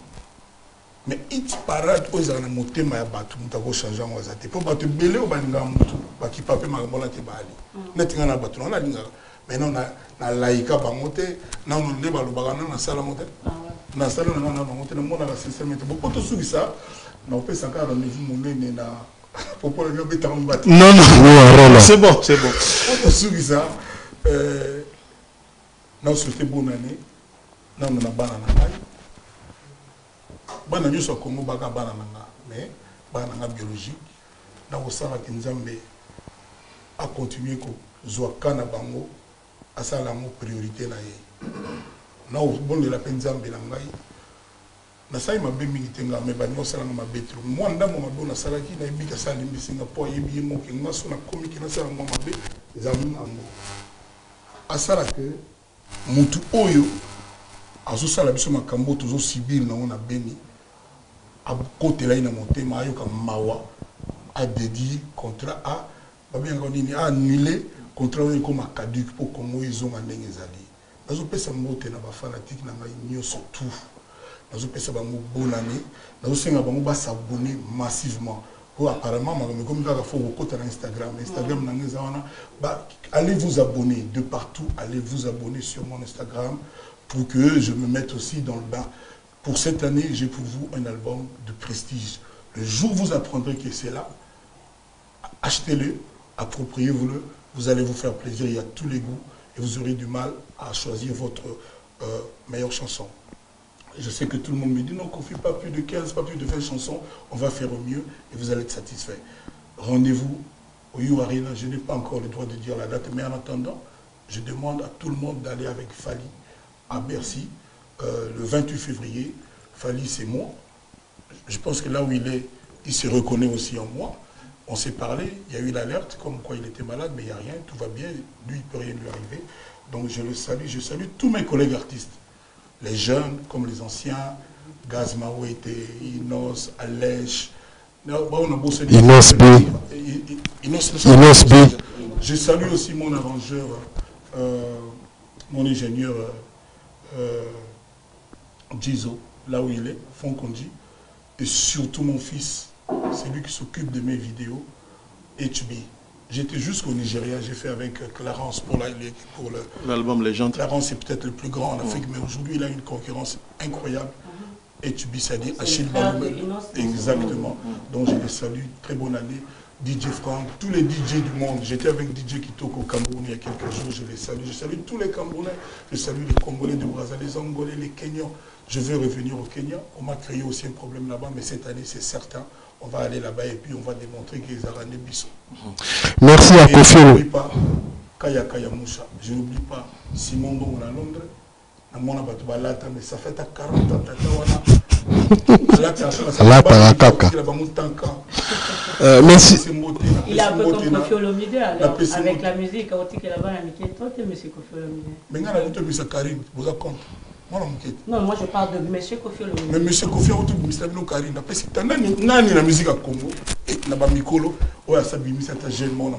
mais it parade oza na motema ya batu mutako changer ngo zate po batu belé o baninga mutu ba ki pape magambo la te bali netinga na batu na linga mais non na laika ba moté na no le ba lo ba na sala moté na sala na moté na mona la sincèrement beaucoup to suki ça. Non, on peut s'en faire rendez-vous monnaie na pour le mettre en bas. Non, c'est bon, c'est bon. On a suivi ça. Non, c'était bonne année. Non, on a banana. Banana, je suis Congo, baka banana, mais banana biologique. Dans le sens que Nzambe a continué que Zouakana Bango a ça la priorité na ye. Non, bon de la peine Nzambe langai. nasali mabe mingi tenga me bani osala na mabe trop moi ndamo mabe na salaki na ibika sala limbi Singapour yebi moke ngaso na komiki na sala ngoma mabe zamu ngambo asala que mutu oyo azo sala biso makambo tozo sibir na ona beni abokotela ina motema ayoka mawa a dédié contrat a babien nini a annulé contrat oyo comme caduc pour Congo izonga ndenge ezali nazo pesa mote na ba fanatique na ngai nyonso tout nazo pesa bango bonne année nazo senga bango ba s'abonner massivement pour apparemment ma comme ka fo kokota na Instagram na ngai zawana ba allez vous abonner de partout, allez vous abonner sur mon Instagram pour que je me mette aussi dans le bain. Pour cette année, j'ai pour vous un album de prestige. Le jour où vous apprendrez que c'est là, achetez-le, appropriez-vous-le, vous allez vous faire plaisir, il y a tous les goûts et vous aurez du mal à choisir votre meilleure chanson. Je sais que tout le monde me dit non, qu'on ne fait pas plus de 15, pas plus de 20 chansons, on va faire au mieux et vous allez être satisfait. Rendez-vous au You Arena, je n'ai pas encore le droit de dire la date, mais en attendant, je demande à tout le monde d'aller avec Fally à Bercy le 28 février. Fally, c'est moi. Je pense que là où il est, il se reconnaît aussi en moi. On s'est parlé, il y a eu l'alerte, comme quoi il était malade, mais il n'y a rien, tout va bien, lui, il ne peut rien lui arriver. Donc je le salue, je salue tous mes collègues artistes, les jeunes comme les anciens, Gaz Mawete, Inos, Alèche, Inos B. Je salue aussi mon arrangeur, mon ingénieur Jizo, là où il est, Fonkondi, et surtout mon fils, c'est lui qui s'occupe de mes vidéos, HB. J'étais jusqu'au Nigeria, j'ai fait avec Clarence pour l'album Légende. Clarence est peut-être le plus grand en Afrique, mais aujourd'hui il a une concurrence incroyable. HB, c'est-à-dire Achille Baloumel. Exactement. Donc je les salue, très bonne année. DJ Frank, tous les DJ du monde. J'étais avec DJ Kitoko au Cameroun il y a quelques jours, je les salue. Je salue tous les Camerounais, je salue les Congolais de Brazza, les Angolais, les Kenyans. Je veux revenir au Kenya. On m'a créé aussi un problème là-bas, mais cette année, c'est certain. On va aller là-bas et puis on va démontrer qu'ils ont ramené Bissot. Merci à Kofi. Je n'oublie pas Kaya Kaya Moussa. Je n'oublie pas Simon Dongo à Londres. Mais ça fait à 40 ans. Merci. Il a un peu comme Kofi Olomide alors, avec la musique, quand il est là-bas, il toi, tu es M. Kofi Olomide. Mais il y a Karim, vous avez compte. Non, moi je parle de M. Kofi Olomide. Mais M. Kofi Olomide, Karim, parce que tu as la musique à Congo, et tu as Mikolo, ou à Sabimi, c'est un jeune monde.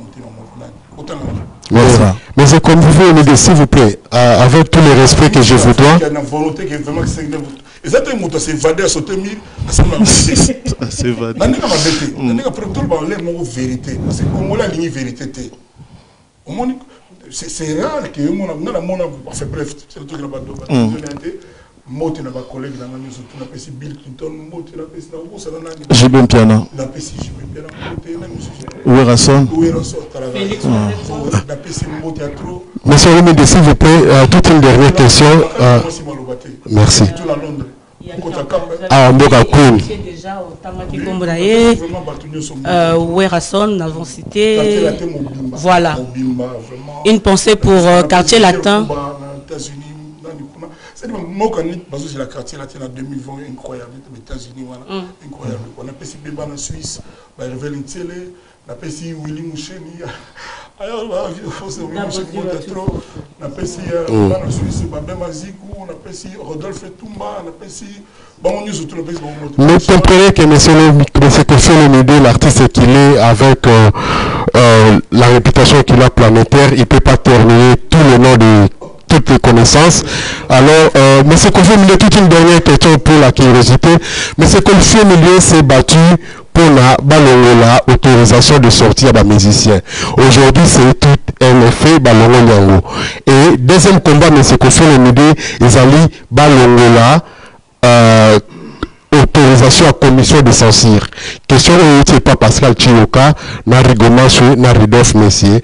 Mais c'est comme vous voulez, s'il vous plaît, avec tous les respects que je vous dois. Il y a une volonté qui est vraiment exactement, c'est évadé à sauter mille, c'est évadé. Vérité. Parce que Congo la ligne vérité. C'est rare que on fait bref, c'est le truc là-bas. Moi, tu n'as pas collègue dans la maison, tu n'as pas si Bill Clinton, moi, tu n'as pas si Naoubo, J'ai bien piano. Tu n'as pas si Piana, Où est Rasson? Où est Rasson? Tu n'as pas si mot théâtre. Monsieur Olomide, s'il vous plaît, toute une dernière question. Merci. Ah, on doit déjà au Tamaki Komboulaye, Ouerason, nous avons cité. Voilà. Une pensée pour quartier latin. C'est la quartier latin en 2020 incroyable. Les États-Unis, incroyable. On a passé Béba en Suisse, on a révélé une télé, on a passé Willy Moucheni. Alors, on a passé en Suisse, Babé Mazikou, on a passé Rodolphe Toumba, on a passé. Mais comprenez que M. Kofi Olomide, l'artiste qu'il est, avec la réputation qu'il a planétaire, il ne peut pas terminer tout le nom de toutes les connaissances. Alors, M. Kofi Olomide, toute une dernière question pour la curiosité. M. Kofi Olomide s'est battu pour la autorisation de sortir à musicien. Aujourd'hui, c'est tout un effet Balongo Nyango. Et deuxième combat, M. Kofi Olomide, ils allaient Balongola. Autorisation à commission de censure. Question où pas Pascal Chioka, na Rigomacho, na Ridolphe Messier,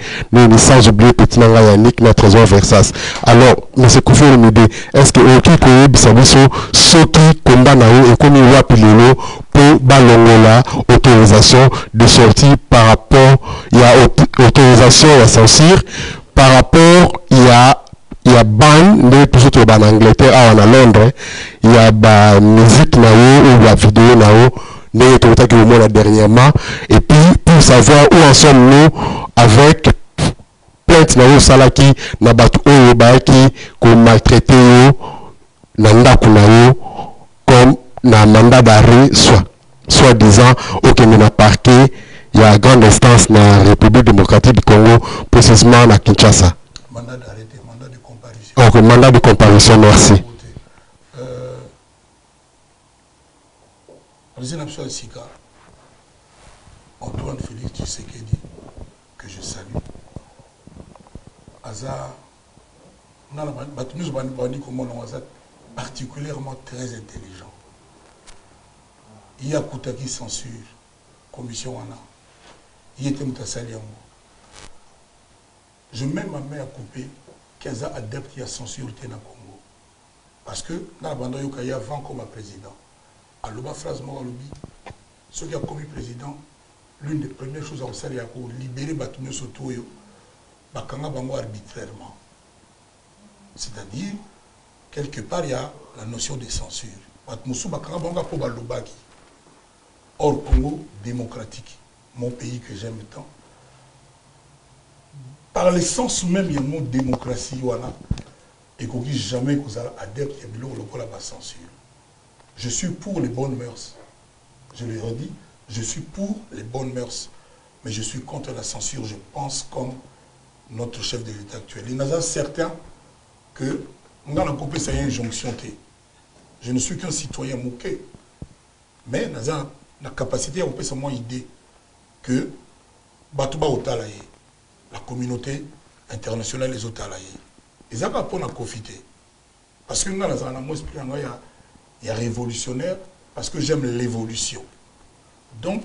sans oublier Petit Nanga Yannick, na Trésor Versas. Alors, M. Kofi Olomide, est-ce que Oki Koye Bisabiso, Soki Komba Nao et Komi Wapilolo pour Balongola, autorisation de sortie par rapport, il y a autorisation à censure, par rapport, il y a il y a ban de toujours en Angleterre en Londres, il y a ba musique na ou la vidéo na n'est tout que moi dernièrement, et puis pour savoir où en sommes-nous avec plainte na salaki na batu oyo ba qui comme maltraité na ndaku na comme na mandat d'arrêt soit disant aucun na parquet. Il y a grande instance dans la République démocratique du Congo, précisément à Kinshasa. Mandat d'arrêté, mandat de comparution. Donc, mandat de comparution, merci. Antoine Félix Tshisekedi, que je salue. Aza, particulièrement très intelligent. Il y a Koutaki censure, commission Wana. Il était Moutasali Yango. Je mets ma main à couper qu'il y a adepte qui a censuré le Congo. Parce que, dans la bande, il y a 20 comme président. À l'Oba phrase Moralobi, ceux qui ont commis président, l'une des premières choses à faire, c'est libérer Batoumio Sotoyo, Bakanga Bango arbitrairement. C'est-à-dire, quelque part, il y a la notion de censure. Batmoussou Bakanga Bango pour Balobaki. Or, Congo démocratique, mon pays que j'aime tant, par l'essence même, il y a un mot démocratie, voilà, et qu'on dit jamais qu'on a adepte, il y a la censure. Je suis pour les bonnes mœurs. Je le redis, je suis pour les bonnes mœurs, mais je suis contre la censure, je pense comme notre chef de l'État actuel. Il y en a certains que, on a coupé ça, il y a une injonction. Je ne suis qu'un citoyen moqué, mais on a la capacité à couper seulement idée que Batouba Otalaye, la communauté internationale les Otalaye, ils n'ont pas pour profiter. Parce que nous, il y a révolutionnaire, parce que j'aime l'évolution. Donc,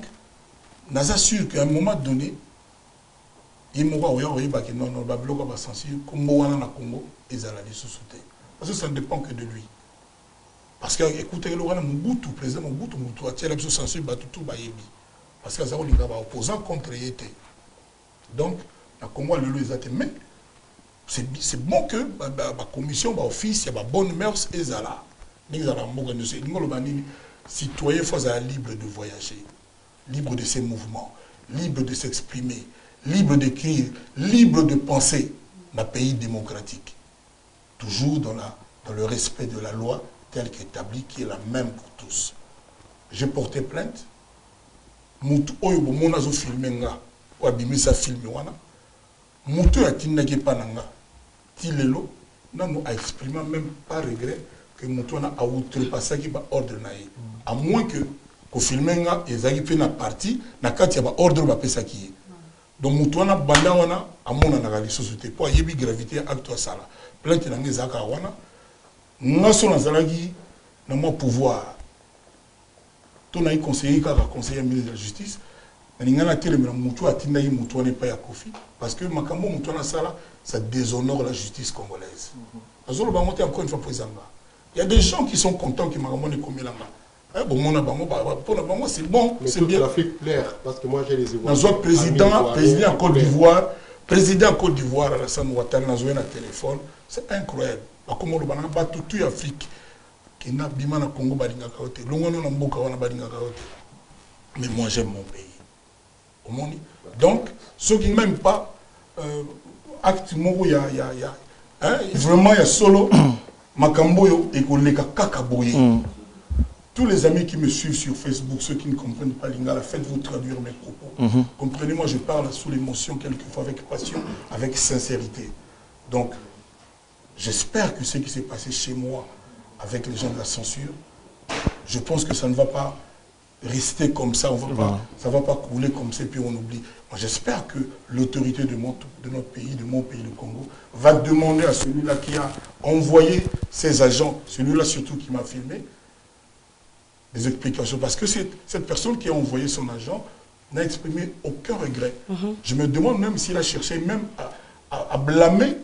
nous assure qu'à un moment donné, il y a un censure, comme Congo, ils allaient sous-souter. Parce que ça ne dépend que de lui. Parce que, écoutez, le président Mobutu, il y a une censure, parce qu'il y a un opposant contre l'État. Donc, le Congo a le mais c'est bon que la commission, l'office, il y a bonne mœurs et zala. Les citoyens sont libres de voyager, libres de ses mouvements, libres de s'exprimer, libres d'écrire, libres de penser dans un pays démocratique. Toujours dans le respect de la loi telle qu'établie, qui est la même pour tous. J'ai porté plainte. Moutou oyo bomona zo filmer nga ou abimisa filmer wana Moutou atinaki pananga tilelo nanu a exprimé même pas regret que Moutou a outrepassé qui ba ordre naïe à moins que ko filmer nga ezaki pe na parti na kati ya ba ordre ba pesa ki donc Moutou na banda wana amona na gali société pour yebi gravité acte à sala plainte na ngezaka wana ngaso na zalaki na mo pouvoir. On a conseillé conseiller ministre de la justice, mais on a dit que Moutou n'est pas à Kofi, parce que Makambo Moutou ça déshonore la justice congolaise. Encore une fois, il y a des gens qui sont contents que Makambo n'est commis là-bas. Bon, c'est bon, c'est bien. Parce que moi j'ai les président en Côte d'Ivoire, Alassane Ouattara, dans un téléphone, c'est incroyable. Comme on a tout Afrique. Mais moi j'aime mon pays. Donc, ceux qui n'aiment pas, acte il y a vraiment il y a solo Makamboyo et Koleka Kakaboye. Tous les amis qui me suivent sur Facebook, ceux qui ne comprennent pas Lingala, faites-vous traduire mes propos. Comprenez-moi, je parle sous l'émotion, quelquefois avec passion, avec sincérité. Donc, j'espère que ce qui s'est passé chez moi, avec les gens de la censure, je pense que ça ne va pas rester comme ça, ça ne va pas couler comme ça, puis on oublie. Moi, j'espère que l'autorité de notre pays, de mon pays, le Congo, va demander à celui-là qui a envoyé ses agents, celui-là surtout qui m'a filmé, des explications. Parce que cette personne qui a envoyé son agent n'a exprimé aucun regret. Je me demande même s'il a cherché même à blâmer,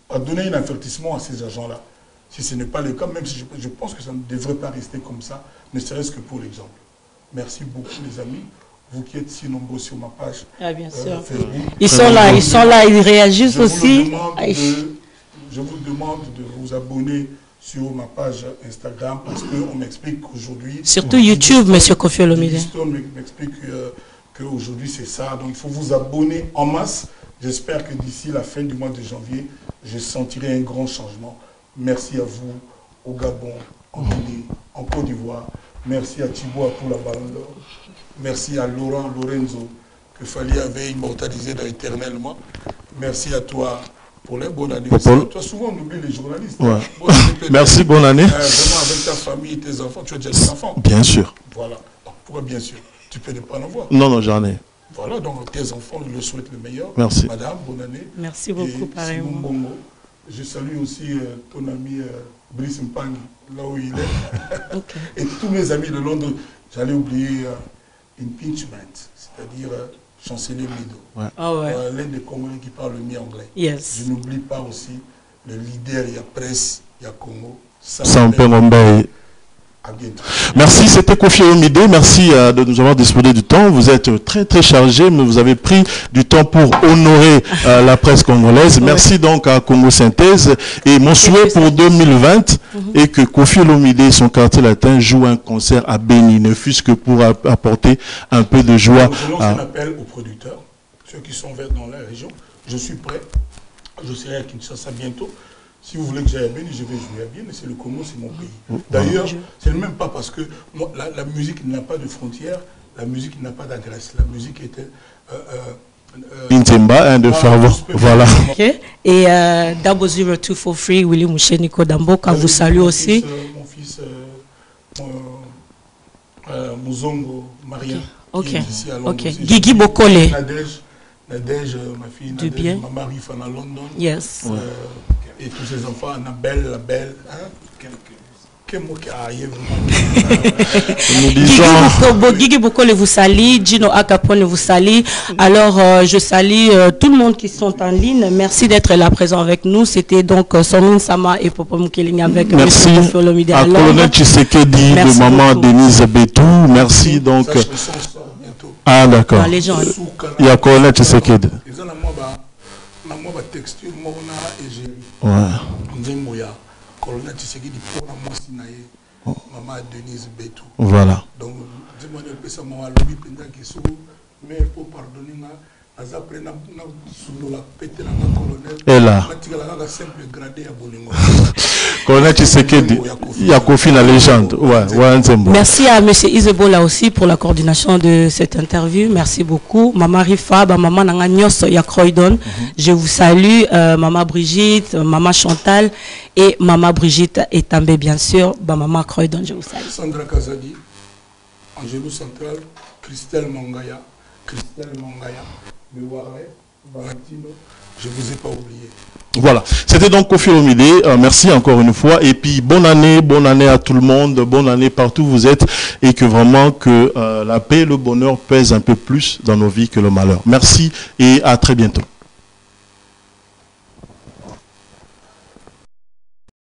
à donner un avertissement à ces agents-là. Si ce n'est pas le cas, même si je pense que ça ne devrait pas rester comme ça, ne serait-ce que pour l'exemple. Merci beaucoup les amis, vous qui êtes si nombreux sur ma page. Ah, bien sûr. Facebook. Ils sont là, ils réagissent aussi. je vous demande de vous abonner sur ma page Instagram parce qu'on m'explique qu'aujourd'hui... Surtout YouTube, M. Kofi Olomide. M'explique qu'aujourd'hui c'est ça. Donc il faut vous abonner en masse. J'espère que d'ici la fin du mois de janvier, je sentirai un grand changement. Merci à vous, au Gabon, en Guinée, en Côte d'Ivoire. Merci à Thibaut pour la Ballon d'Or. Merci à Laurent Lorenzo, que Fali avait immortalisé éternellement. Merci à toi pour les bonnes années. Toi, souvent, on oublie les journalistes. Ouais. Merci, bonne année. Vraiment, avec ta famille et tes enfants, tu as déjà des enfants. Bien sûr. Voilà. Pourquoi bien sûr? Tu peux ne pas en avoir. Non, non, j'en ai. Voilà, donc tes enfants, je leur souhaite le meilleur. Merci. Madame, bonne année. Merci beaucoup, pareillement. Bongo. Je salue aussi ton ami Brice Mpangi, là où il est. Okay. Et tous mes amis de Londres. J'allais oublier impeachment, c'est-à-dire chancelier Mido. Ouais. Oh ouais. L'un des Congolais qui parle le mieux anglais. Yes. Je n'oublie pas aussi le leader, il y a presse, il y a Congo. Sampé Ngombe. À bientôt. Merci, c'était Kofi Olomide. Merci de nous avoir disposé du temps. Vous êtes très très chargé, mais vous avez pris du temps pour honorer la presse congolaise. Merci donc à Congo Synthèse. Et mon souhait pour 2020 est que Kofi Olomide et son quartier latin jouent un concert à Béni, ne fût-ce que pour apporter un peu de joie. Donc, je lance un appel aux producteurs, ceux qui sont dans la région. Je suis prêt. Je serai à Kinshasa bientôt. Si vous voulez que j'aille à Béni, je vais jouer à Béni, c'est le Congo, c'est mon pays. D'ailleurs, c'est même pas parce que moi, la musique n'a pas de frontières, la musique n'a pas d'adresse. La musique était... Intemba, de Fervo, voilà. Okay. Et Dabo 0243, Willy Moucheniko Damboka vous salue aussi. Mon fils, Mouzongo, Maria, qui est ici à Londres. Okay. Guigui Bokole. Nadège, ma fille, Nadège, ma mari, à London. Yes. Et tous ses enfants, Annabelle, la belle, hein? Nous disons... Guigui Bokole vous salue, Gino Akapone vous salue. Alors, je salue tout le monde qui sont en ligne. Merci d'être là présent avec nous. C'était donc Somin Sama et Popo Moukeling avec merci à Colonel Tshisekedi, de maman Denise Betou. Merci donc... Ah d'accord. Il y a Colonel Tshisekedi. Ouais. Voilà. Donc, et là. Colonel Tshisekedi, il y a Kofi la légende. Merci à M. Isebola aussi pour la coordination de cette interview. Merci beaucoup. Maman Rifa, maman Nanganyos Yakroydon. Je vous salue. Maman Brigitte, maman Chantal et maman Brigitte Etambe, bien sûr. Maman Croydon, je vous salue. Sandra Kazadi, Angelo Central, Christelle Mangaya, Mewaré, Valentino, je ne vous ai pas oublié. Voilà, c'était donc Kofi Olomide. Merci encore une fois. Et puis bonne année à tout le monde, bonne année partout où vous êtes. Et que vraiment que la paix et le bonheur pèsent un peu plus dans nos vies que le malheur. Merci et à très bientôt.